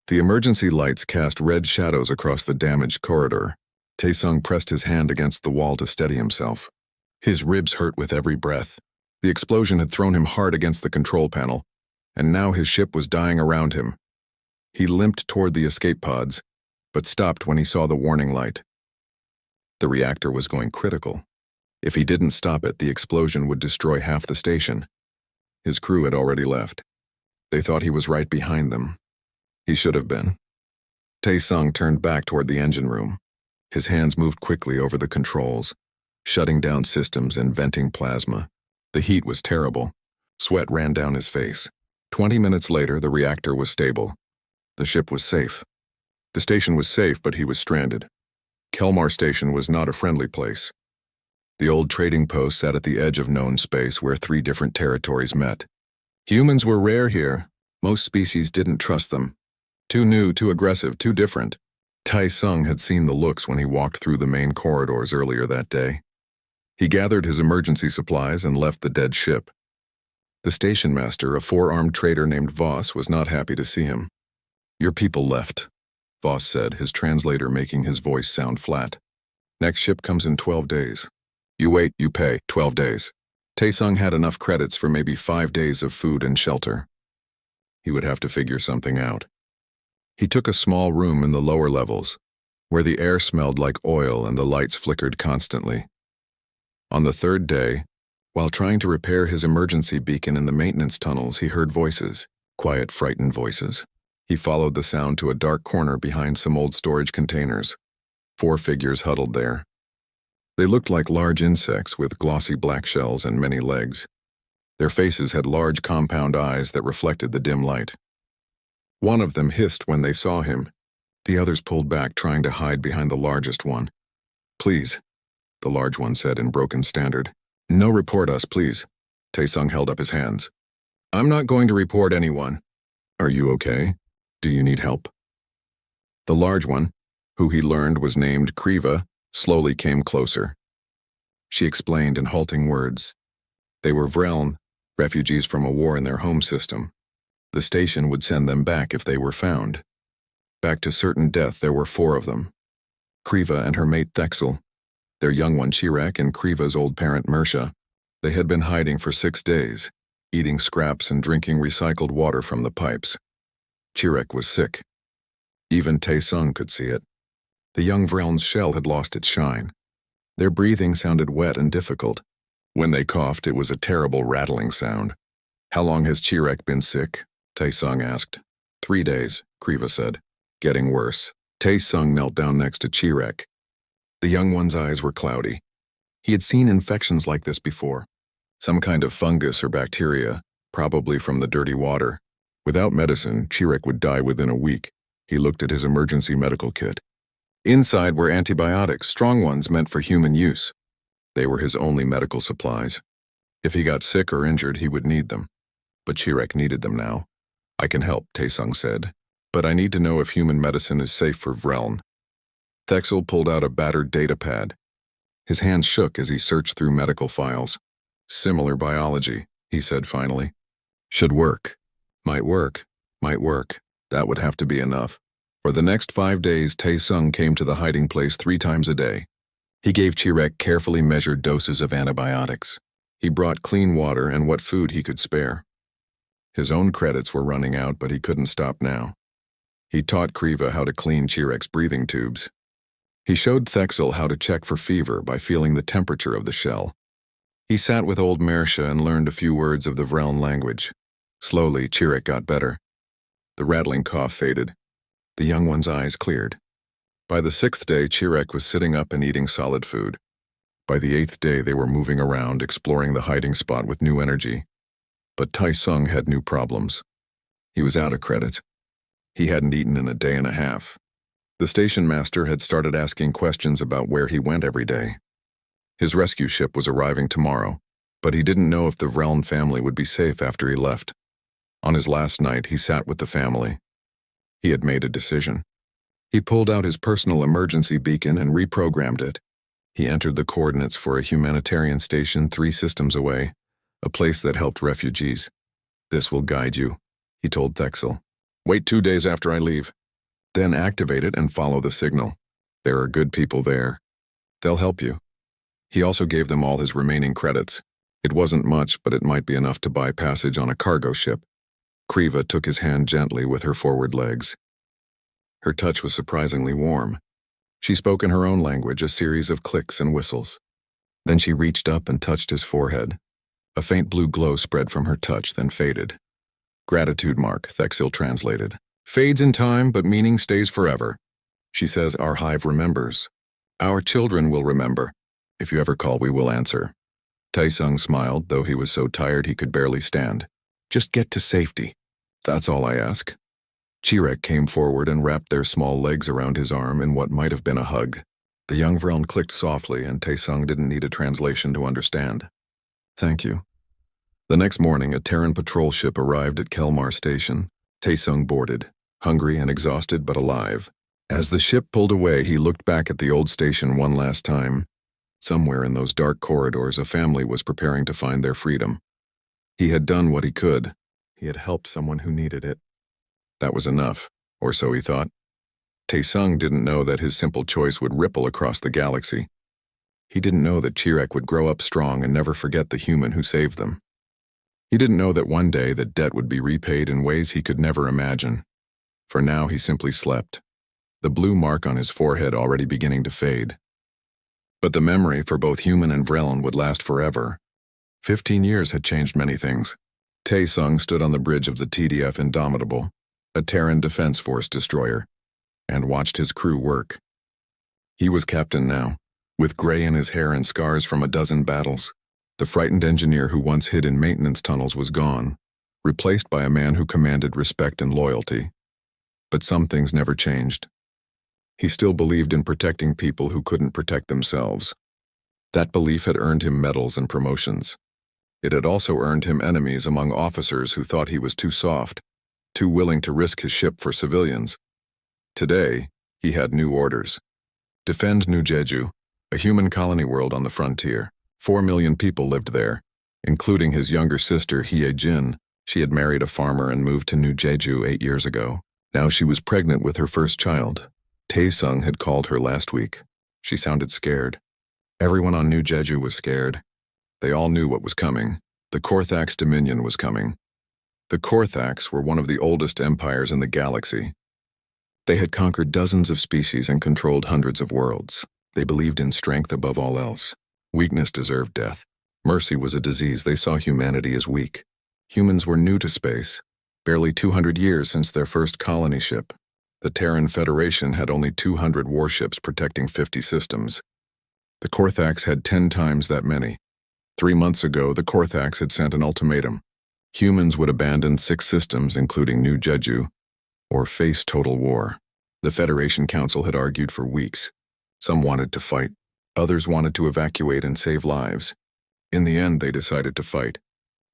The emergency lights cast red shadows across the damaged corridor. Taesung pressed his hand against the wall to steady himself. His ribs hurt with every breath. The explosion had thrown him hard against the control panel, and now his ship was dying around him. He limped toward the escape pods, but stopped when he saw the warning light. The reactor was going critical. If he didn't stop it, the explosion would destroy half the station. His crew had already left. They thought he was right behind them. He should have been. Taesung turned back toward the engine room. His hands moved quickly over the controls, shutting down systems and venting plasma. The heat was terrible. Sweat ran down his face. 20 minutes later, the reactor was stable. The ship was safe. The station was safe, but he was stranded. Kelmar Station was not a friendly place. The old trading post sat at the edge of known space where 3 different territories met. Humans were rare here. Most species didn't trust them. Too new, too aggressive, too different. Taesung had seen the looks when he walked through the main corridors earlier that day. He gathered his emergency supplies and left the dead ship. The station master, a 4-armed trader named Voss, was not happy to see him. "Your people left," Voss said, his translator making his voice sound flat. "Next ship comes in 12 days. You wait, you pay, 12 days. Taesung had enough credits for maybe 5 days of food and shelter. He would have to figure something out. He took a small room in the lower levels, where the air smelled like oil and the lights flickered constantly. On the 3rd day, while trying to repair his emergency beacon in the maintenance tunnels, he heard voices, quiet, frightened voices. He followed the sound to a dark corner behind some old storage containers. 4 figures huddled there. They looked like large insects with glossy black shells and many legs. Their faces had large compound eyes that reflected the dim light. One of them hissed when they saw him. The others pulled back, trying to hide behind the largest one. "Please," the large one said in broken standard. "No, report us, please." Taesung held up his hands. "I'm not going to report anyone." "Are you okay? Do you need help?" The large one, who he learned was named Kriva, slowly came closer. She explained in halting words. They were Vreln, refugees from a war in their home system. The station would send them back if they were found. Back to certain death, there were 4 of them. Kriva and her mate Thexel, their young one Chirek, and Kriva's old parent Mersha. They had been hiding for 6 days, eating scraps and drinking recycled water from the pipes. Chirek was sick. Even Taesung could see it. The young Vreln's shell had lost its shine. Their breathing sounded wet and difficult. When they coughed, it was a terrible rattling sound. "How long has Chirek been sick?" Taesung asked. 3 days, Kriva said. "Getting worse." Taesung knelt down next to Chirek. The young one's eyes were cloudy. He had seen infections like this before. Some kind of fungus or bacteria, probably from the dirty water. Without medicine, Chirek would die within a week. He looked at his emergency medical kit. Inside were antibiotics, strong ones meant for human use. They were his only medical supplies. If he got sick or injured, he would need them. But Chirek needed them now. "I can help," Taesung said, "but I need to know if human medicine is safe for Vreln." Thexel pulled out a battered data pad. His hands shook as he searched through medical files. "Similar biology," he said finally. "Should work. Might work. Might work. That would have to be enough." For the next 5 days, Taesung came to the hiding place 3 times a day. He gave Chirek carefully measured doses of antibiotics. He brought clean water and what food he could spare. His own credits were running out, but he couldn't stop now. He taught Kriva how to clean Chirek's breathing tubes. He showed Thexel how to check for fever by feeling the temperature of the shell. He sat with old Mersha and learned a few words of the Vreln language. Slowly, Chirek got better. The rattling cough faded. The young one's eyes cleared. By the 6th day, Chirek was sitting up and eating solid food. By the 8th day, they were moving around, exploring the hiding spot with new energy. But Taesung had new problems. He was out of credits. He hadn't eaten in a day and a half. The station master had started asking questions about where he went every day. His rescue ship was arriving tomorrow, but he didn't know if the Vreln family would be safe after he left. On his last night, he sat with the family. He had made a decision. He pulled out his personal emergency beacon and reprogrammed it. He entered the coordinates for a humanitarian station 3 systems away, a place that helped refugees. "This will guide you," he told Thexel. Wait 2 days after I leave. Then activate it and follow the signal. There are good people there. They'll help you. He also gave them all his remaining credits. It wasn't much, but it might be enough to buy passage on a cargo ship. Kriva took his hand gently with her forward legs. Her touch was surprisingly warm. She spoke in her own language, a series of clicks and whistles. Then she reached up and touched his forehead. A faint blue glow spread from her touch, then faded. Gratitude mark, Thexil translated. Fades in time, but meaning stays forever. She says our hive remembers. Our children will remember. If you ever call, we will answer. Taesung smiled, though he was so tired he could barely stand. Just get to safety. That's all I ask. Chirek came forward and wrapped their small legs around his arm in what might have been a hug. The young Vreln clicked softly, and Taesung didn't need a translation to understand. Thank you. The next morning, a Terran patrol ship arrived at Kelmar Station. Taesung boarded, hungry and exhausted but alive. As the ship pulled away, he looked back at the old station one last time. Somewhere in those dark corridors, a family was preparing to find their freedom. He had done what he could. He had helped someone who needed it. That was enough, or so he thought. Taesung didn't know that his simple choice would ripple across the galaxy. He didn't know that Chirek would grow up strong and never forget the human who saved them. He didn't know that one day that debt would be repaid in ways he could never imagine. For now he simply slept, the blue mark on his forehead already beginning to fade. But the memory for both human and Vreln would last forever. 15 years had changed many things. Taesung stood on the bridge of the TDF Indomitable, a Terran Defense Force destroyer, and watched his crew work. He was captain now, with gray in his hair and scars from a dozen battles. The frightened engineer who once hid in maintenance tunnels was gone, replaced by a man who commanded respect and loyalty. But some things never changed. He still believed in protecting people who couldn't protect themselves. That belief had earned him medals and promotions. It had also earned him enemies among officers who thought he was too soft, too willing to risk his ship for civilians. Today, he had new orders. Defend New Jeju, a human colony world on the frontier. 4 million people lived there, including his younger sister, Hye-jin. She had married a farmer and moved to New Jeju 8 years ago. Now she was pregnant with her first child. Taesung had called her last week. She sounded scared. Everyone on New Jeju was scared. They all knew what was coming. The Korthax Dominion was coming. The Korthax were one of the oldest empires in the galaxy. They had conquered dozens of species and controlled hundreds of worlds. They believed in strength above all else. Weakness deserved death. Mercy was a disease. They saw humanity as weak. Humans were new to space. Barely 200 years since their first colony ship. The Terran Federation had only 200 warships protecting 50 systems. The Korthax had 10 times that many. 3 months ago, the Korthax had sent an ultimatum. Humans would abandon 6 systems, including New Jeju, or face total war. The Federation Council had argued for weeks. Some wanted to fight. Others wanted to evacuate and save lives. In the end, they decided to fight.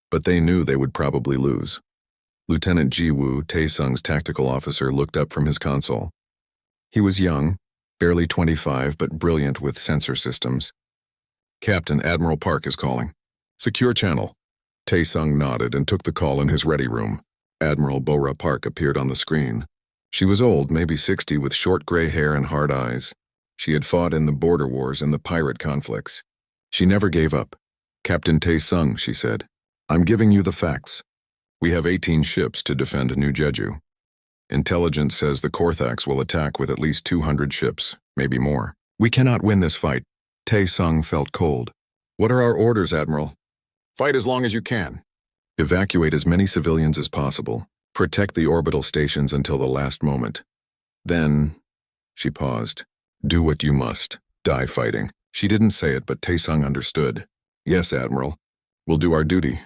But they knew they would probably lose. Lieutenant Ji-woo, Taesung's tactical officer, looked up from his console. He was young, barely 25, but brilliant with sensor systems. Captain, Admiral Park is calling. Secure channel. Taesung nodded and took the call in his ready room. Admiral Bora Park appeared on the screen. She was old, maybe 60, with short gray hair and hard eyes. She had fought in the border wars and the pirate conflicts. She never gave up. Captain Taesung, she said, I'm giving you the facts. We have 18 ships to defend New Jeju. Intelligence says the Korthax will attack with at least 200 ships, maybe more. We cannot win this fight. Taesung felt cold. What are our orders, Admiral? Fight as long as you can. Evacuate as many civilians as possible. Protect the orbital stations until the last moment. Then, she paused. Do what you must. Die fighting. She didn't say it, but Taesung understood. Yes, Admiral. We'll do our duty.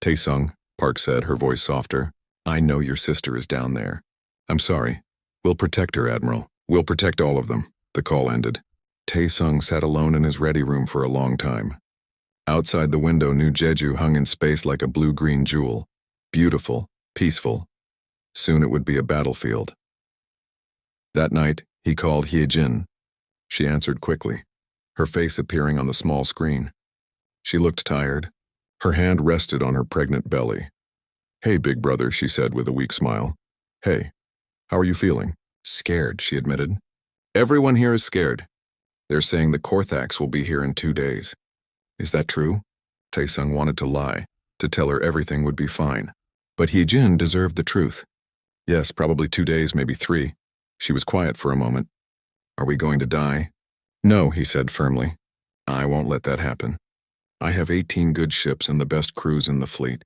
Taesung, Park said, her voice softer. I know your sister is down there. I'm sorry. We'll protect her, Admiral. We'll protect all of them. The call ended. Taesung sat alone in his ready room for a long time. Outside the window, New Jeju hung in space like a blue-green jewel. Beautiful, peaceful. Soon it would be a battlefield. That night, he called Hye-jin. She answered quickly, her face appearing on the small screen. She looked tired. Her hand rested on her pregnant belly. Hey, big brother, she said with a weak smile. Hey, how are you feeling? Scared, she admitted. Everyone here is scared. They're saying the Korthax will be here in 2 days. Is that true? Taesung wanted to lie, to tell her everything would be fine. But Hee-jin deserved the truth. Yes, probably 2 days, maybe 3. She was quiet for a moment. Are we going to die? No, he said firmly. I won't let that happen. I have 18 good ships and the best crews in the fleet.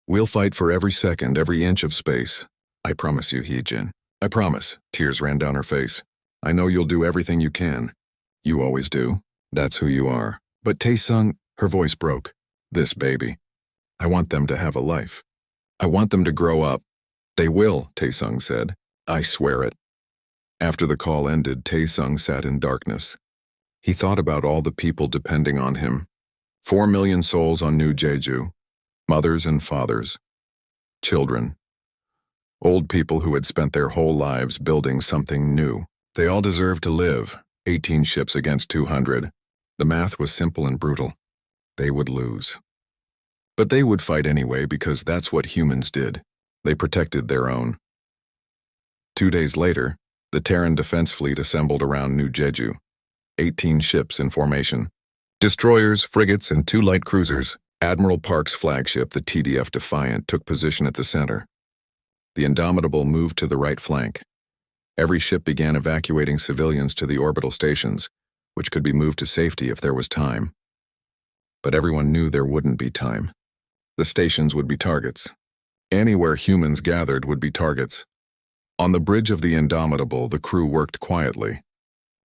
We'll fight for every second, every inch of space. I promise you, Hee-jin. I promise. Tears ran down her face. I know you'll do everything you can. You always do. That's who you are. But Taesung, her voice broke. This baby. I want them to have a life. I want them to grow up. They will, Taesung said. I swear it. After the call ended, Taesung sat in darkness. He thought about all the people depending on him. 4 million souls on New Jeju. Mothers and fathers. Children. Old people who had spent their whole lives building something new. They all deserved to live. 18 ships against 200. The math was simple and brutal. They would lose. But they would fight anyway because that's what humans did. They protected their own. 2 days later, the Terran Defense Fleet assembled around New Jeju. 18 ships in formation. Destroyers, frigates, and 2 light cruisers. Admiral Park's flagship, the TDF Defiant, took position at the center. The Indomitable moved to the right flank. Every ship began evacuating civilians to the orbital stations, which could be moved to safety if there was time. But everyone knew there wouldn't be time. The stations would be targets. Anywhere humans gathered would be targets. On the bridge of the Indomitable, the crew worked quietly.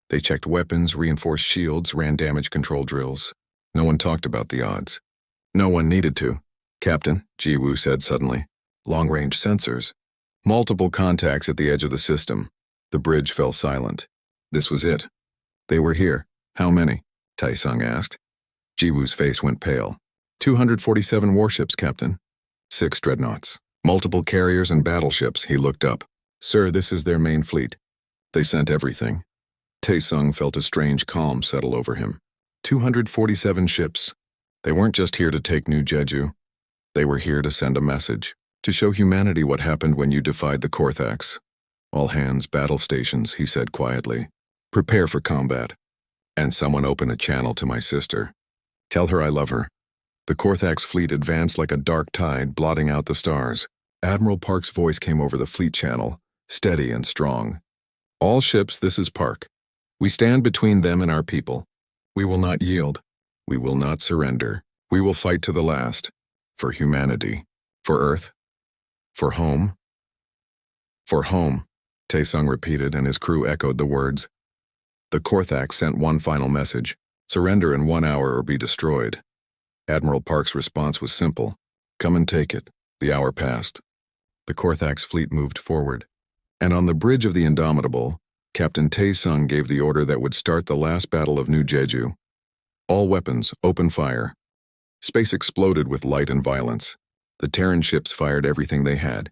They checked weapons, reinforced shields, ran damage control drills. No one talked about the odds. No one needed to. Captain, Ji-woo said suddenly. Long-range sensors. Multiple contacts at the edge of the system. The bridge fell silent. This was it. They were here. How many? Taesung asked. Ji-woo's face went pale. 247 warships, Captain. 6 dreadnoughts. Multiple carriers and battleships, he looked up. Sir, this is their main fleet. They sent everything. Taesung felt a strange calm settle over him. 247 ships. They weren't just here to take New Jeju. They were here to send a message, to show humanity what happened when you defied the Korthax. All hands, battle stations, he said quietly. Prepare for combat. And someone open a channel to my sister. Tell her I love her. The Korthax fleet advanced like a dark tide, blotting out the stars. Admiral Park's voice came over the fleet channel, steady and strong. All ships, this is Park. We stand between them and our people. We will not yield. We will not surrender. We will fight to the last. For humanity. For Earth. For home. For home, Taesung repeated, and his crew echoed the words. The Korthax sent one final message. Surrender in 1 hour or be destroyed. Admiral Park's response was simple. Come and take it. The hour passed. The Korthax fleet moved forward. And on the bridge of the Indomitable, Captain Taesung gave the order that would start the last battle of New Jeju. All weapons, open fire. Space exploded with light and violence. The Terran ships fired everything they had.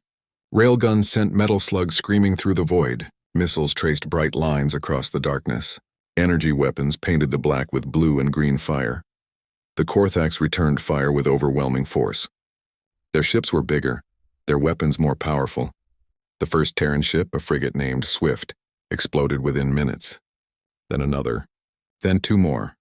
Railguns sent metal slugs screaming through the void. Missiles traced bright lines across the darkness. Energy weapons painted the black with blue and green fire. The Korthax returned fire with overwhelming force. Their ships were bigger, their weapons more powerful. The first Terran ship, a frigate named Swift, exploded within minutes. Then another. Then 2 more.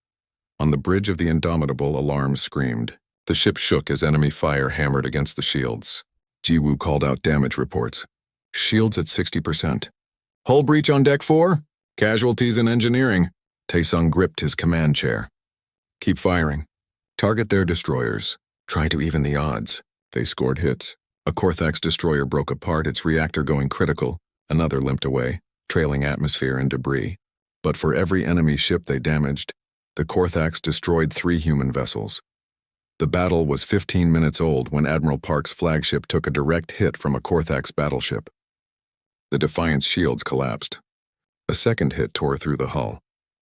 On the bridge of the Indomitable, alarms screamed. The ship shook as enemy fire hammered against the shields. Ji-woo called out damage reports. Shields at 60%. Hull breach on deck 4? Casualties in engineering. Taesung gripped his command chair. Keep firing. Target their destroyers. Try to even the odds. They scored hits. A Korthax destroyer broke apart, its reactor going critical. Another limped away, trailing atmosphere and debris. But for every enemy ship they damaged, the Korthax destroyed 3 human vessels. The battle was 15 minutes old when Admiral Park's flagship took a direct hit from a Korthax battleship. The Defiant's shields collapsed. A second hit tore through the hull.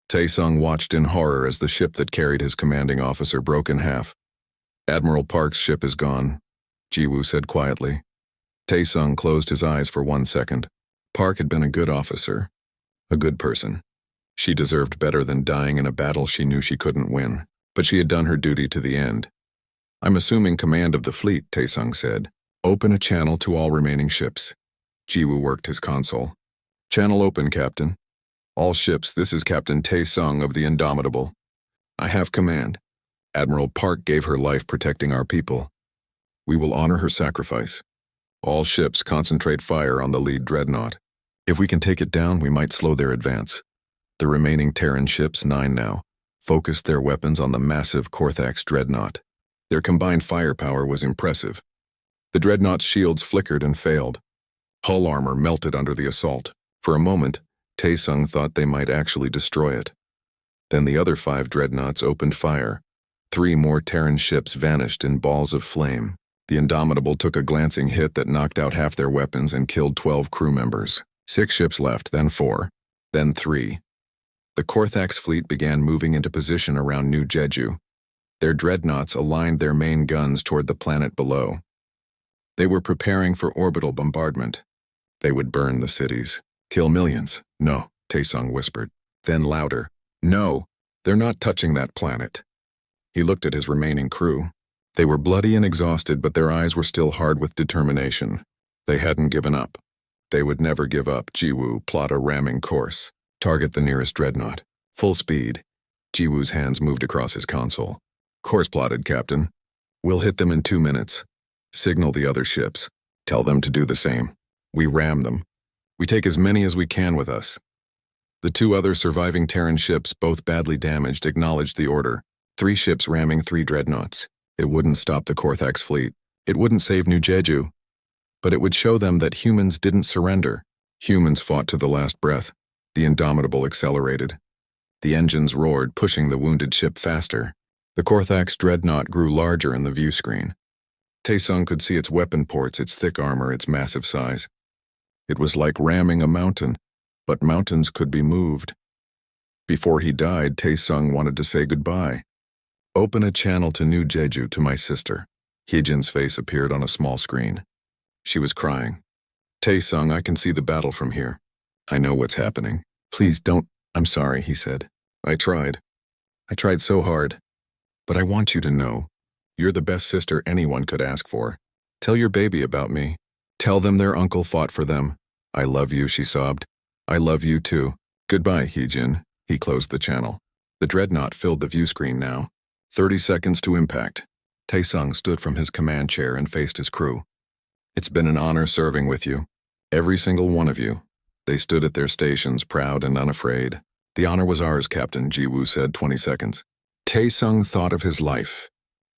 Taesung watched in horror as the ship that carried his commanding officer broke in half. Admiral Park's ship is gone, Ji-woo said quietly. Taesung closed his eyes for 1 second. Park had been a good officer, a good person. She deserved better than dying in a battle she knew she couldn't win, but she had done her duty to the end. I'm assuming command of the fleet, Taesung said. Open a channel to all remaining ships. Jiwoo worked his console. Channel open, Captain. All ships, this is Captain Tae-sung of the Indomitable. I have command. Admiral Park gave her life protecting our people. We will honor her sacrifice. All ships concentrate fire on the lead dreadnought. If we can take it down, we might slow their advance. The remaining Terran ships, 9 now, focused their weapons on the massive Korthax dreadnought. Their combined firepower was impressive. The dreadnought's shields flickered and failed. Hull armor melted under the assault. For a moment, Tae-sung thought they might actually destroy it. Then the other 5 dreadnoughts opened fire. 3 more Terran ships vanished in balls of flame. The Indomitable took a glancing hit that knocked out half their weapons and killed 12 crew members. 6 ships left, then 4, then 3. The Korthax fleet began moving into position around New Jeju. Their dreadnoughts aligned their main guns toward the planet below. They were preparing for orbital bombardment. They would burn the cities, kill millions. No, Tae-sung whispered. Then louder. No, they're not touching that planet. He looked at his remaining crew. They were bloody and exhausted, but their eyes were still hard with determination. They hadn't given up. They would never give up. Jiwoo plot a ramming course. Target the nearest dreadnought. Full speed. Jiwoo's hands moved across his console. Course plotted, Captain. We'll hit them in 2 minutes. Signal the other ships. Tell them to do the same. We ram them. We take as many as we can with us. The 2 other surviving Terran ships, both badly damaged, acknowledged the order. 3 ships ramming 3 dreadnoughts. It wouldn't stop the Korthax fleet. It wouldn't save New Jeju. But it would show them that humans didn't surrender. Humans fought to the last breath. The Indomitable accelerated. The engines roared, pushing the wounded ship faster. The Korthax dreadnought grew larger in the view screen. Tae-sung could see its weapon ports, its thick armor, its massive size. It was like ramming a mountain, but mountains could be moved. Before he died, Tae-sung wanted to say goodbye. Open a channel to New Jeju to my sister. Heejin's face appeared on a small screen. She was crying. Tae-sung, I can see the battle from here. I know what's happening. Please don't. I'm sorry, he said. I tried. I tried so hard. But I want you to know, you're the best sister anyone could ask for. Tell your baby about me. Tell them their uncle fought for them. I love you, she sobbed. I love you too. Goodbye, Heejin. He closed the channel. The dreadnought filled the view screen now. 30 seconds to impact. Tae-sung stood from his command chair and faced his crew. It's been an honor serving with you. Every single one of you. They stood at their stations, proud and unafraid. The honor was ours, Captain, Jiwoo said, 20 seconds. Tae-sung thought of his life.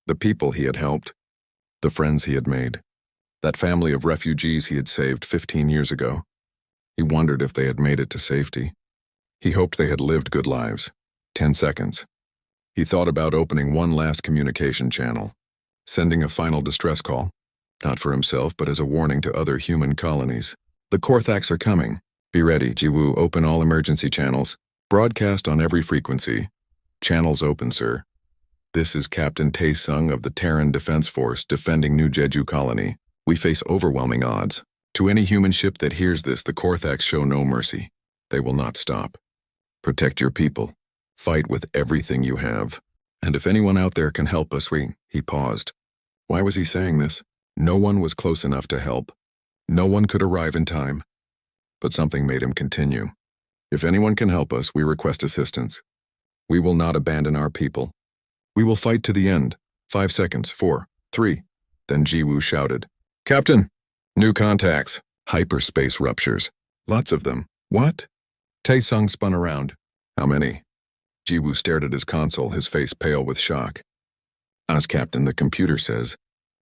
The people he had helped. The friends he had made. That family of refugees he had saved 15 years ago. He wondered if they had made it to safety. He hoped they had lived good lives. 10 seconds. He thought about opening one last communication channel. Sending a final distress call. Not for himself, but as a warning to other human colonies. The Korthax are coming. Be ready, Jiwoo. Open all emergency channels. Broadcast on every frequency. Channels open, sir. This is Captain Tae-sung of the Terran Defense Force defending New Jeju Colony. We face overwhelming odds. To any human ship that hears this, the Korthax show no mercy. They will not stop. Protect your people. Fight with everything you have. And if anyone out there can help us, he paused. Why was he saying this? No one was close enough to help. No one could arrive in time. But something made him continue. If anyone can help us, we request assistance. We will not abandon our people. We will fight to the end. 5 seconds. 4, 3. Then Jiwoo shouted, Captain! New contacts. Hyperspace ruptures. Lots of them. What? Tae-sung spun around. How many? Jiwoo stared at his console, his face pale with shock. As Captain, the computer says,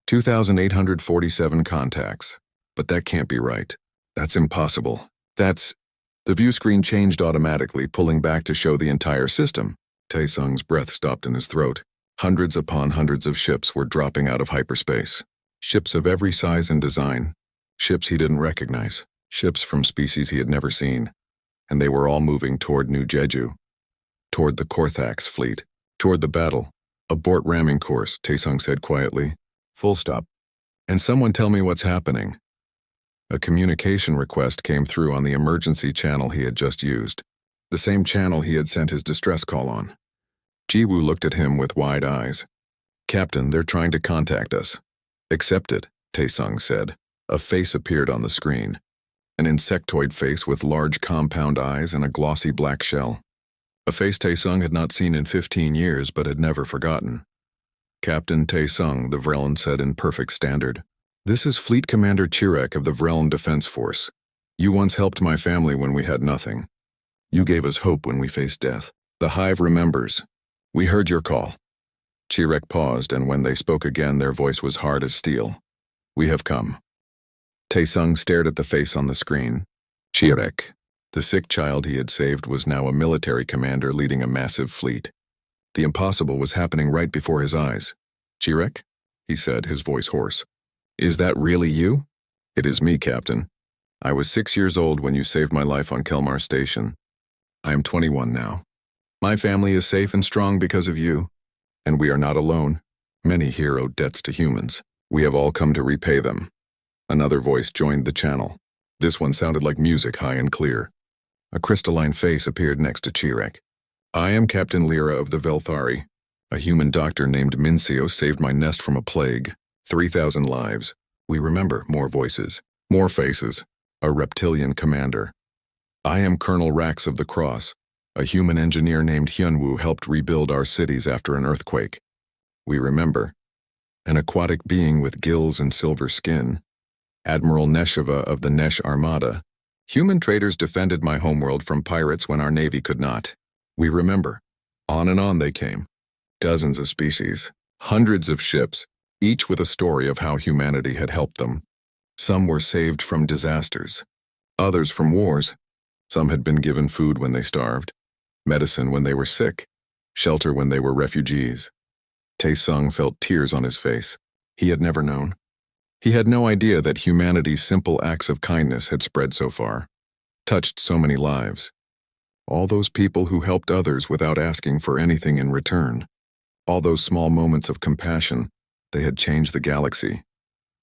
2,847 contacts. But that can't be right. That's impossible. The view screen changed automatically, pulling back to show the entire system. Tae-sung's breath stopped in his throat. Hundreds upon hundreds of ships were dropping out of hyperspace. Ships of every size and design. Ships he didn't recognize. Ships from species he had never seen. And they were all moving toward New Jeju. Toward the Korthax fleet. Toward the battle. Abort ramming course, Tae-sung said quietly. Full stop. And someone tell me what's happening. A communication request came through on the emergency channel he had just used. The same channel he had sent his distress call on. Jiwoo looked at him with wide eyes. Captain, they're trying to contact us. Accept it, Tae-sung said. A face appeared on the screen. an insectoid face with large compound eyes and a glossy black shell. A face Tae-sung had not seen in 15 years but had never forgotten. Captain Tae-sung, the Vreln said in perfect standard. This is Fleet Commander Chirek of the Vreln Defense Force. You once helped my family when we had nothing. You gave us hope when we faced death. The Hive remembers. We heard your call. Chirek paused, and when they spoke again, their voice was hard as steel. We have come. Tae-sung stared at the face on the screen. Chirek. The sick child he had saved was now a military commander leading a massive fleet. The impossible was happening right before his eyes. Chirek? He said, his voice hoarse. Is that really you? It is me, Captain. I was 6 years old when you saved my life on Kelmar Station. I am 21 now. My family is safe and strong because of you. And we are not alone. Many here owe debts to humans. We have all come to repay them. Another voice joined the channel. This one sounded like music, high and clear. A crystalline face appeared next to Chirek. I am Captain Lyra of the Velthari. A human doctor named Mincio saved my nest from a plague. 3,000 lives. We remember more voices, more faces. A reptilian commander. I am Colonel Rax of the Cross. A human engineer named Hyunwoo helped rebuild our cities after an earthquake. We remember. An aquatic being with gills and silver skin. Admiral Nesheva of the Nesh Armada. Human traders defended my homeworld from pirates when our navy could not. We remember. On and on they came. Dozens of species. Hundreds of ships, each with a story of how humanity had helped them. Some were saved from disasters. Others from wars. Some had been given food when they starved. Medicine when they were sick. Shelter when they were refugees. Tae-sung felt tears on his face. He had never known. He had no idea that humanity's simple acts of kindness had spread so far, touched so many lives. All those people who helped others without asking for anything in return. All those small moments of compassion, they had changed the galaxy.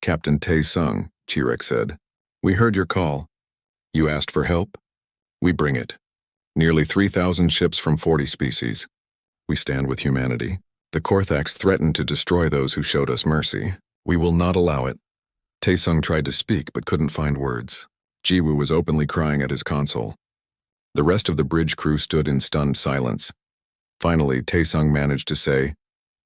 Captain Tae-sung, Chirek said, we heard your call. You asked for help? We bring it. Nearly 3,000 ships from 40 species. We stand with humanity. The Korthax threatened to destroy those who showed us mercy. We will not allow it. Tae-sung tried to speak but couldn't find words. Jiwoo was openly crying at his console. The rest of the bridge crew stood in stunned silence. Finally, Tae-sung managed to say,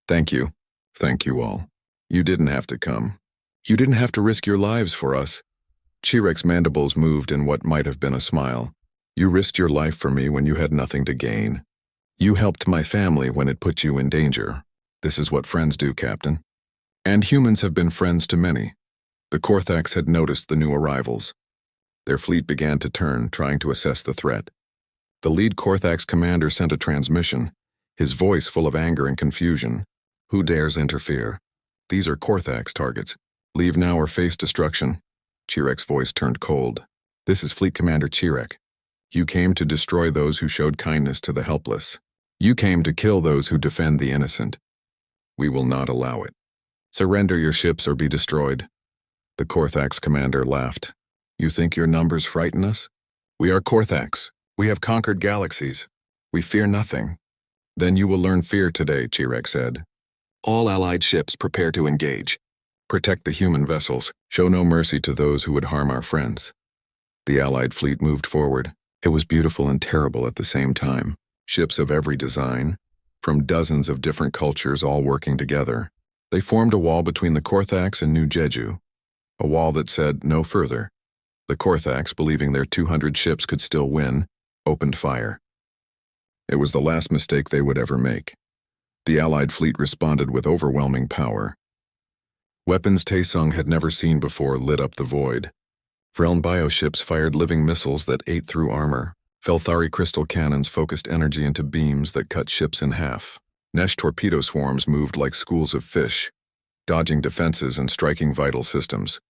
Thank you. Thank you all. You didn't have to come. You didn't have to risk your lives for us. Chirek's mandibles moved in what might have been a smile. You risked your life for me when you had nothing to gain. You helped my family when it put you in danger. This is what friends do, Captain. And humans have been friends to many. The Korthax had noticed the new arrivals. Their fleet began to turn, trying to assess the threat. The lead Korthax commander sent a transmission, his voice full of anger and confusion. Who dares interfere? These are Korthax targets. Leave now or face destruction. Chirek's voice turned cold. This is Fleet Commander Chirek. You came to destroy those who showed kindness to the helpless. You came to kill those who defend the innocent. We will not allow it. Surrender your ships or be destroyed. The Korthax commander laughed. You think your numbers frighten us? We are Korthax. We have conquered galaxies. We fear nothing. Then you will learn fear today, Chirek said. All allied ships prepare to engage. Protect the human vessels. Show no mercy to those who would harm our friends. The allied fleet moved forward. It was beautiful and terrible at the same time. Ships of every design, from dozens of different cultures all working together. They formed a wall between the Korthax and New Jeju. A wall that said no further. The Korthax, believing their 200 ships could still win, opened fire. It was the last mistake they would ever make. The Allied fleet responded with overwhelming power. Weapons Tae-sung had never seen before lit up the void. Vreln bioships fired living missiles that ate through armor. Velthari crystal cannons focused energy into beams that cut ships in half. Nesh torpedo swarms moved like schools of fish, dodging defenses and striking vital systems.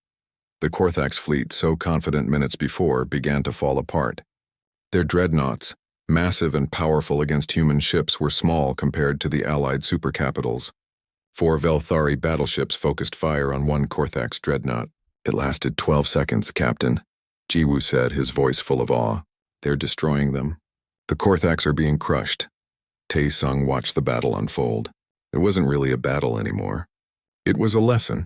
The Korthax fleet, so confident minutes before, began to fall apart. Their dreadnoughts, massive and powerful against human ships, were small compared to the Allied supercapitals. 4 Velthari battleships focused fire on one Korthax dreadnought. It lasted 12 seconds, Captain, Jiwoo said, his voice full of awe. They're destroying them. The Korthax are being crushed. Tae-sung watched the battle unfold. It wasn't really a battle anymore. It was a lesson.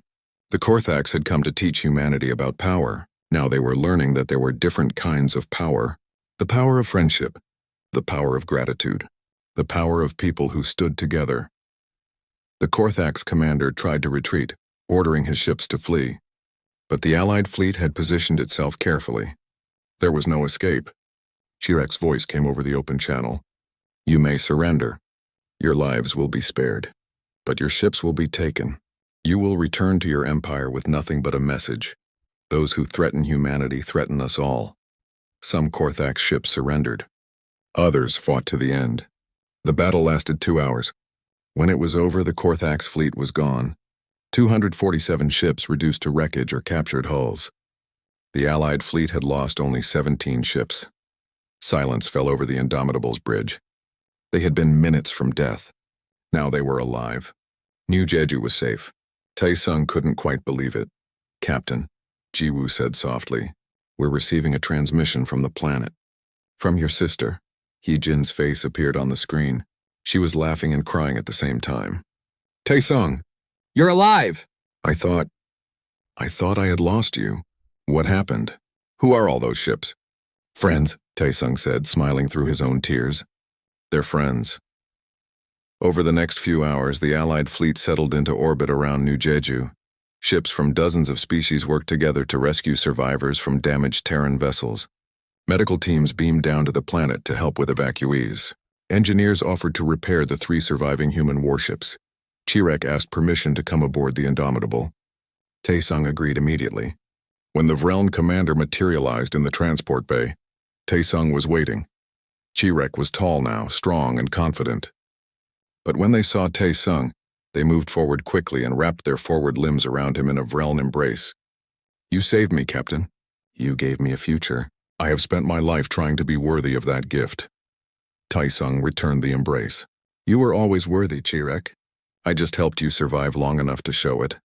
The Korthax had come to teach humanity about power, Now they were learning that there were different kinds of power. The power of friendship, the power of gratitude, the power of people who stood together. The Korthax commander tried to retreat, ordering his ships to flee. But the Allied fleet had positioned itself carefully. There was no escape. Chirek's voice came over the open channel. You may surrender. Your lives will be spared. But your ships will be taken. You will return to your empire with nothing but a message. Those who threaten humanity threaten us all. Some Korthax ships surrendered. Others fought to the end. The battle lasted 2 hours. When it was over, the Korthax fleet was gone. 247 ships reduced to wreckage or captured hulls. The Allied fleet had lost only 17 ships. Silence fell over the Indomitable's bridge. They had been minutes from death. Now they were alive. New Jeju was safe. Taesung couldn't quite believe it. Captain, Jiwoo said softly, we're receiving a transmission from the planet. From your sister. Heejin's face appeared on the screen. She was laughing and crying at the same time. Taesung! You're alive! I thought I had lost you. What happened? Who are all those ships? Friends, Taesung said, smiling through his own tears. They're friends. Over the next few hours, the Allied fleet settled into orbit around New Jeju. Ships from dozens of species worked together to rescue survivors from damaged Terran vessels. Medical teams beamed down to the planet to help with evacuees. Engineers offered to repair the 3 surviving human warships. Chirek asked permission to come aboard the Indomitable. Taesung agreed immediately. When the Vreln commander materialized in the transport bay, Taesung was waiting. Chirek was tall now, strong and confident. But when they saw Taesung, they moved forward quickly and wrapped their forward limbs around him in a Vreln embrace. You saved me, Captain. You gave me a future. I have spent my life trying to be worthy of that gift. Taesung returned the embrace. You were always worthy, Chirek. I just helped you survive long enough to show it.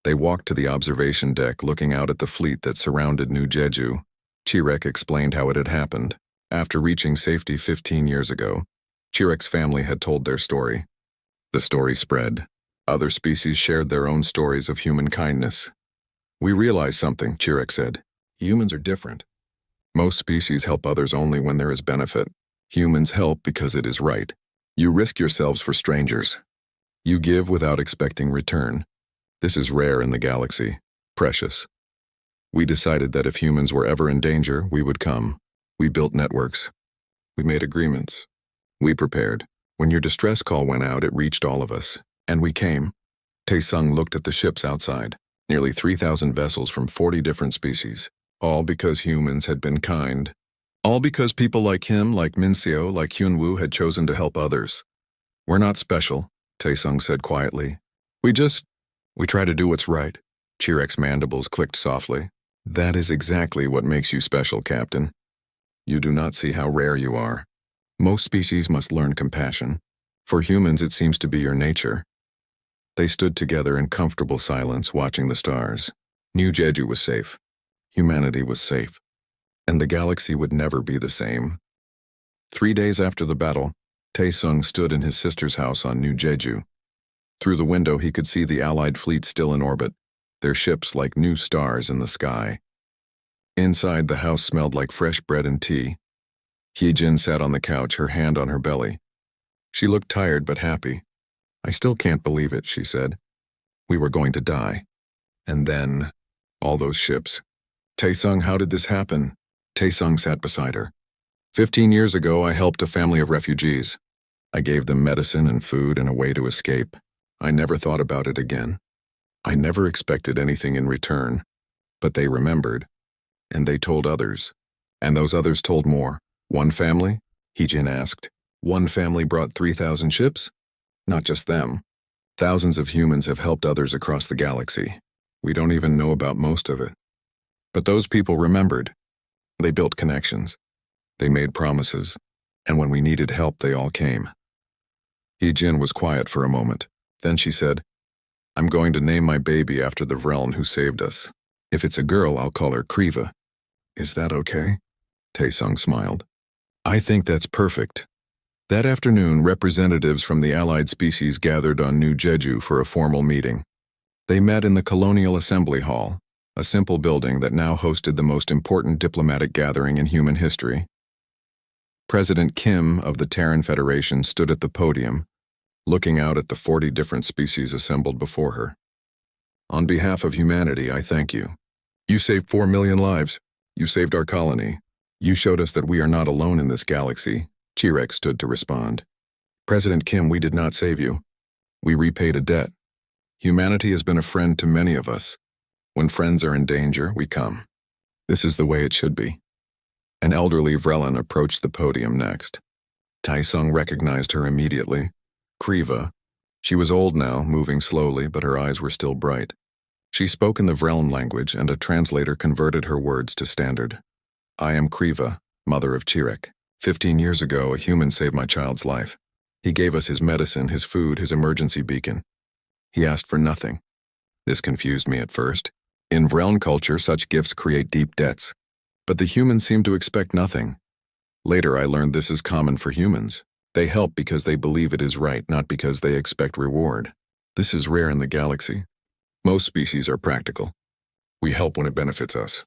They walked to the observation deck, looking out at the fleet that surrounded New Jeju. Chirek explained how it had happened. After reaching safety 15 years ago, Chirek's family had told their story. The story spread. Other species shared their own stories of human kindness. We realized something, Chirek said. Humans are different. Most species help others only when there is benefit. Humans help because it is right. You risk yourselves for strangers. You give without expecting return. This is rare in the galaxy, precious. We decided that if humans were ever in danger, we would come. We built networks. We made agreements. We prepared. When your distress call went out, it reached all of us. And we came. Taesung looked at the ships outside. Nearly 3,000 vessels from 40 different species. All because humans had been kind. All because people like him, like Minseo, like Hyunwoo had chosen to help others. We're not special, Taesung said quietly. We try to do what's right. Chirek's mandibles clicked softly. That is exactly what makes you special, Captain. You do not see how rare you are. Most species must learn compassion. For humans, it seems to be your nature. They stood together in comfortable silence, watching the stars. New Jeju was safe. Humanity was safe. And the galaxy would never be the same. 3 days after the battle, Taesung stood in his sister's house on New Jeju. Through the window, he could see the Allied fleet still in orbit, their ships like new stars in the sky. Inside, the house smelled like fresh bread and tea. Heejin sat on the couch, her hand on her belly. She looked tired but happy. I still can't believe it, she said. We were going to die. And then, all those ships. Taesung, how did this happen? Taesung sat beside her. 15 years ago, I helped a family of refugees. I gave them medicine and food and a way to escape. I never thought about it again. I never expected anything in return. But they remembered. And they told others. And those others told more. One family? Heejin asked. One family brought 3,000 ships? Not just them. Thousands of humans have helped others across the galaxy. We don't even know about most of it. But those people remembered. They built connections. They made promises. And when we needed help, they all came. Heejin was quiet for a moment. Then she said, I'm going to name my baby after the Vreln who saved us. If it's a girl, I'll call her Kriva. Is that okay? Taesung smiled. I think that's perfect. That afternoon, representatives from the Allied species gathered on New Jeju for a formal meeting. They met in the Colonial Assembly Hall, a simple building that now hosted the most important diplomatic gathering in human history. President Kim of the Terran Federation stood at the podium, looking out at the 40 different species assembled before her. On behalf of humanity, I thank you. You saved 4 million lives. You saved our colony. You showed us that we are not alone in this galaxy. Chirek stood to respond. President Kim, we did not save you. We repaid a debt. Humanity has been a friend to many of us. When friends are in danger, we come. This is the way it should be. An elderly Vrelin approached the podium next. Taesung recognized her immediately. Kriva. She was old now, moving slowly, but her eyes were still bright. She spoke in the Vrelin language, and a translator converted her words to standard. I am Kriva, mother of Chirek. 15 years ago, a human saved my child's life. He gave us his medicine, his food, his emergency beacon. He asked for nothing. This confused me at first. In Vrelin culture, such gifts create deep debts. But the humans seem to expect nothing. Later, I learned this is common for humans. They help because they believe it is right, not because they expect reward. This is rare in the galaxy. Most species are practical. We help when it benefits us.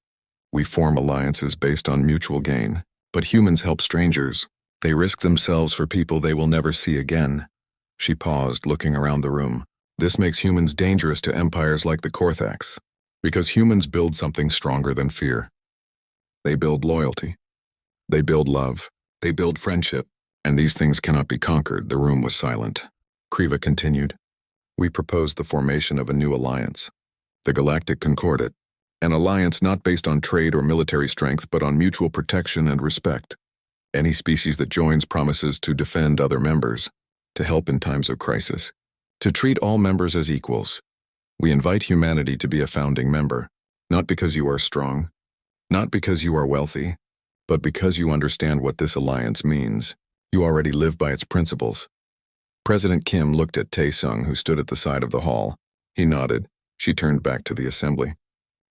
We form alliances based on mutual gain. But humans help strangers. They risk themselves for people they will never see again. She paused, looking around the room. This makes humans dangerous to empires like the Korthax, because humans build something stronger than fear. They build loyalty. They build love. They build friendship. And these things cannot be conquered. The room was silent. Kriva continued. We proposed the formation of a new alliance, the Galactic Concordat, an alliance not based on trade or military strength, but on mutual protection and respect. Any species that joins promises to defend other members, to help in times of crisis, to treat all members as equals. We invite humanity to be a founding member, not because you are strong, not because you are wealthy, but because you understand what this alliance means. You already live by its principles. President Kim looked at Taesung, who stood at the side of the hall. He nodded. She turned back to the assembly.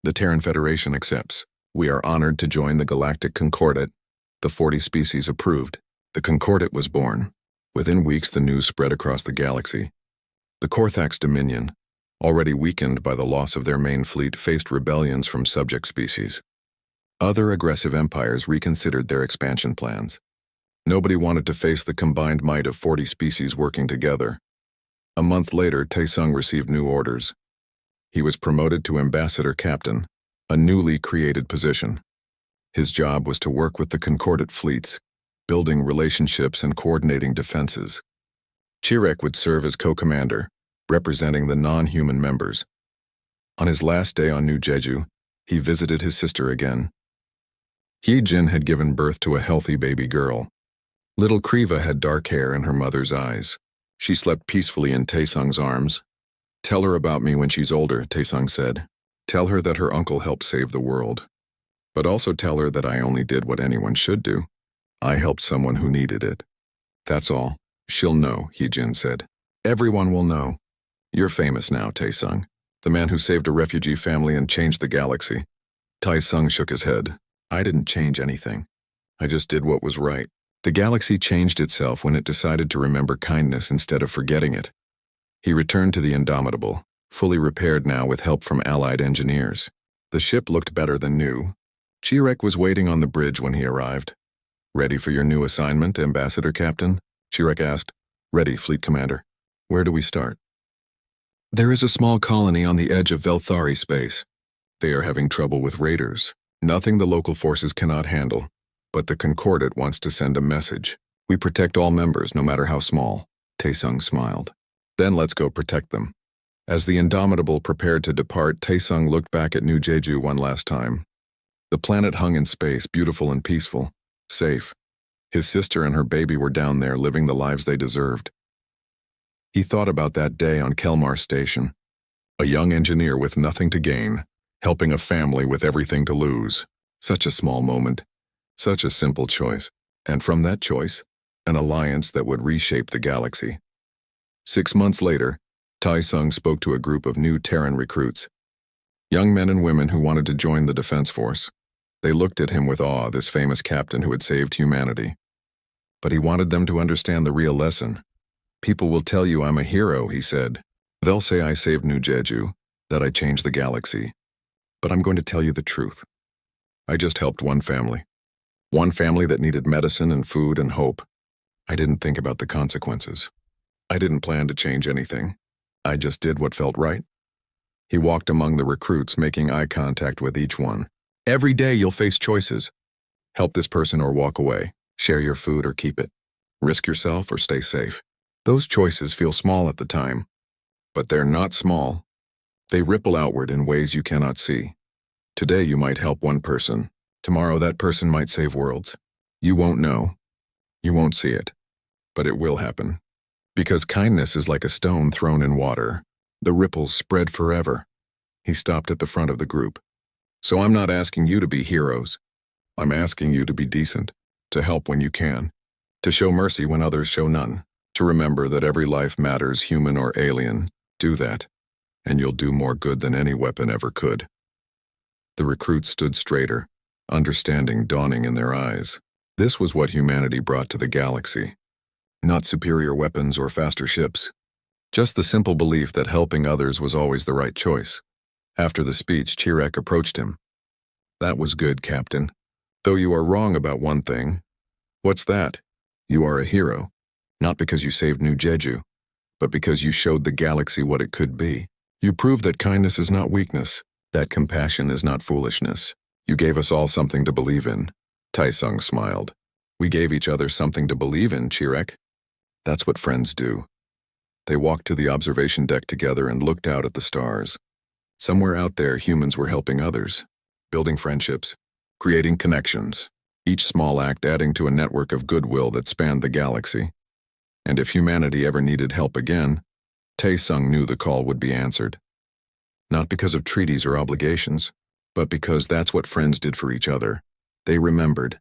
The Terran Federation accepts. We are honored to join the Galactic Concordat. The 40 species approved. The Concordat was born. Within weeks, the news spread across the galaxy. The Korthax Dominion, already weakened by the loss of their main fleet, faced rebellions from subject species. Other aggressive empires reconsidered their expansion plans. Nobody wanted to face the combined might of 40 species working together. A month later, Taesung received new orders. He was promoted to Ambassador Captain, a newly created position. His job was to work with the Concordat fleets, building relationships and coordinating defenses. Chirek would serve as co-commander, representing the non-human members. On his last day on New Jeju, he visited his sister again. Hee-jin had given birth to a healthy baby girl. Little Kriva had dark hair in her mother's eyes. She slept peacefully in Taesung's arms. Tell her about me when she's older, Taesung said. Tell her that her uncle helped save the world. But also tell her that I only did what anyone should do. I helped someone who needed it. That's all. She'll know, Hee-jin said. Everyone will know. You're famous now, Taesung, the man who saved a refugee family and changed the galaxy. Taesung shook his head. I didn't change anything. I just did what was right. The galaxy changed itself when it decided to remember kindness instead of forgetting it. He returned to the Indomitable, fully repaired now with help from allied engineers. The ship looked better than new. Chirek was waiting on the bridge when he arrived. Ready for your new assignment, Ambassador Captain? Chirek asked. Ready, Fleet Commander. Where do we start? There is a small colony on the edge of Velthari space. They are having trouble with raiders. Nothing the local forces cannot handle. But the Concordat wants to send a message. We protect all members, no matter how small. Taesung smiled. Then let's go protect them. As the Indomitable prepared to depart, Taesung looked back at New Jeju one last time. The planet hung in space, beautiful and peaceful, safe. His sister and her baby were down there, living the lives they deserved. He thought about that day on Kelmar Station. A young engineer with nothing to gain, helping a family with everything to lose. Such a small moment. Such a simple choice. And from that choice, an alliance that would reshape the galaxy. 6 months later, Taesung spoke to a group of new Terran recruits. Young men and women who wanted to join the Defense Force. They looked at him with awe, this famous captain who had saved humanity. But he wanted them to understand the real lesson. People will tell you I'm a hero, he said. They'll say I saved New Jeju, that I changed the galaxy. But I'm going to tell you the truth. I just helped one family. One family that needed medicine and food and hope. I didn't think about the consequences. I didn't plan to change anything. I just did what felt right. He walked among the recruits, making eye contact with each one. Every day you'll face choices. Help this person or walk away. Share your food or keep it. Risk yourself or stay safe. Those choices feel small at the time, but they're not small. They ripple outward in ways you cannot see. Today you might help one person. Tomorrow that person might save worlds. You won't know. You won't see it. But it will happen. Because kindness is like a stone thrown in water. The ripples spread forever. He stopped at the front of the group. So I'm not asking you to be heroes. I'm asking you to be decent, to help when you can, to show mercy when others show none, to remember that every life matters, human or alien. Do that, and you'll do more good than any weapon ever could. The recruits stood straighter, understanding dawning in their eyes. This was what humanity brought to the galaxy. Not superior weapons or faster ships. Just the simple belief that helping others was always the right choice. After the speech, Chirek approached him. That was good, Captain. Though you are wrong about one thing. What's that? You are a hero. Not because you saved New Jeju, but because you showed the galaxy what it could be. You proved that kindness is not weakness, that compassion is not foolishness. You gave us all something to believe in. Taesung smiled. We gave each other something to believe in, Chirek. That's what friends do. They walked to the observation deck together and looked out at the stars. Somewhere out there, humans were helping others, building friendships, creating connections, each small act adding to a network of goodwill that spanned the galaxy. And if humanity ever needed help again, Taesung knew the call would be answered. Not because of treaties or obligations, but because that's what friends did for each other. They remembered.